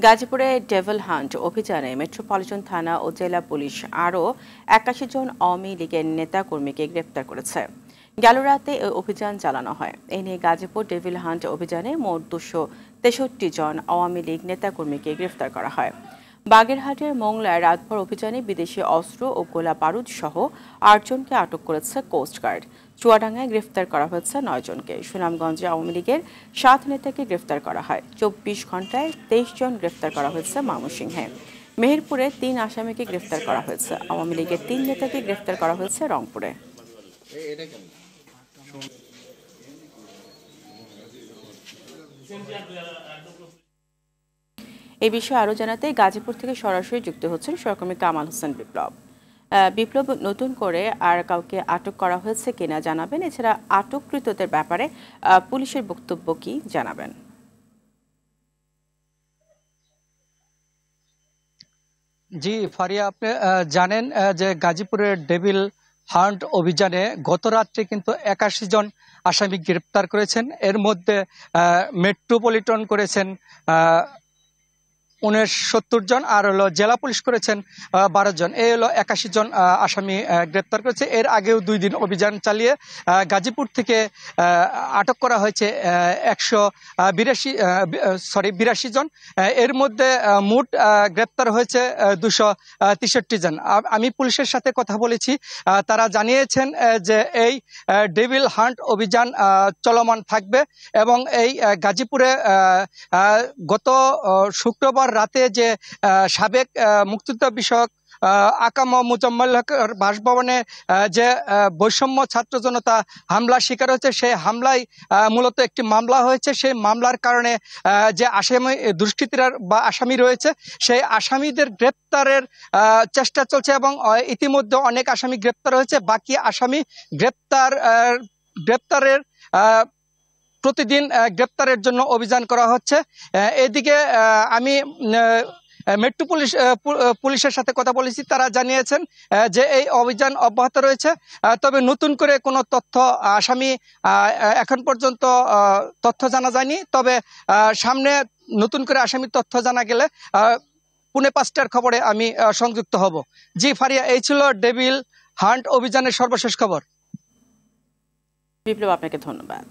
গাজীপুরে devil hunt অভিযানে metropolitan থানা ও জেলা পুলিশ আরও ৮১ জন আওয়ামী লীগের নেতাকর্মীকে গ্রেপ্তার করেছে। গেল রাতে এই অভিযান চালানো হয়। এ নিয়ে গাজীপুর ডেভিল হান্ট অভিযানে মোট ২৬৩ জন আওয়ামী লীগ নেতাকর্মীকে গ্রেপ্তার করা হয়। বাগেরহাটের মোংলায় রাতভর অভিযানে বিদেশি অস্ত্র ও গোলা বারুদ সহ ৮ জনকে আটক করেছে কোস্টগার্ড। চুয়াডাঙ্গায় গ্রেফতার করা হয়েছে ৯ জনকে। সুনামগঞ্জে আওয়ামী লীগের ৭ নেতাকে গ্রেফতার করা হয়। ২৪ ঘণ্টায় ২৩ জন গ্রেফতার করা হয়েছে ময়মনসিংহে। মেহেরপুরে ৩ আসামিকে গ্রেফতার করা হয়েছে। আওয়ামী লীগের ৩ নেতাকে গ্রেফতার করা হয়েছে রংপুরে। এই বিষয়ে আরও জানাতে গাজীপুর থেকে সরাসরি যুক্ত হচ্ছেন সহকর্মী কামাল হোসেন বিপ্লব। বিপ্লব, নতুন করে আর কাউকে আটক করা হয়েছে কিনা জানাবেন। এছাড়া আটককৃতদের ব্যাপারে পুলিশের বক্তব্য কি জানাবেন? জি ফারিয়া, আপনি জানেন যে গাজীপুরের ডেভিল হান্ট অভিযানে গত রাত্রে কিন্তু ৮১ জন আসামি গ্রেপ্তার করেছেন। এর মধ্যে মেট্রোপলিটন করেছেন ৬৯ জন, আর জেলা পুলিশ করেছেন ১২ জন। এই ৮১ জন আসামি গ্রেপ্তার করেছে। এর আগেও ২ দিন অভিযান চালিয়ে গাজীপুর থেকে আটক করা হয়েছে ৮২ জন। এর মধ্যে মোট গ্রেপ্তার হয়েছে ২৬৩ জন। আমি পুলিশের সাথে কথা বলেছি, তারা জানিয়েছেন যে এই ডেভিল হান্ট অভিযান চলমান থাকবে এবং এই গাজীপুরে গত শুক্রবার রাতে যে সাবেক মুক্তিযোদ্ধা বিষয়ক আকাম মুজাম্মেল হকের বাসভবনে যে বৈষম্য ছাত্র জনতা হামলা শিকার হয়েছে, সেই হামলায় মূলত একটি মামলা হয়েছে। সেই মামলার কারণে যে দুষ্কৃতীরা বা আসামি রয়েছে, সেই আসামিদের গ্রেপ্তারের চেষ্টা চলছে এবং ইতিমধ্যে অনেক আসামি গ্রেপ্তার হয়েছে। বাকি আসামি গ্রেপ্তারের প্রতিদিন গ্রেপ্তারের জন্য অভিযান করা হচ্ছে। এদিকে আমি মেট্রো পুলিশের সাথে কথা বলেছি, তারা জানিয়েছেন যে এই অভিযান অব্যাহত রয়েছে। তবে নতুন করে কোনো তথ্য আসামি এখন পর্যন্ত তথ্য জানা যায়নি। তবে সামনে নতুন করে আসামির তথ্য জানা গেলে পুনে ৫টার খবরে আমি সংযুক্ত হব। জি ফারিয়া, এই ছিল ডেভিল হান্ট অভিযানের সর্বশেষ খবর। বিপ্লব, আপনাকে ধন্যবাদ।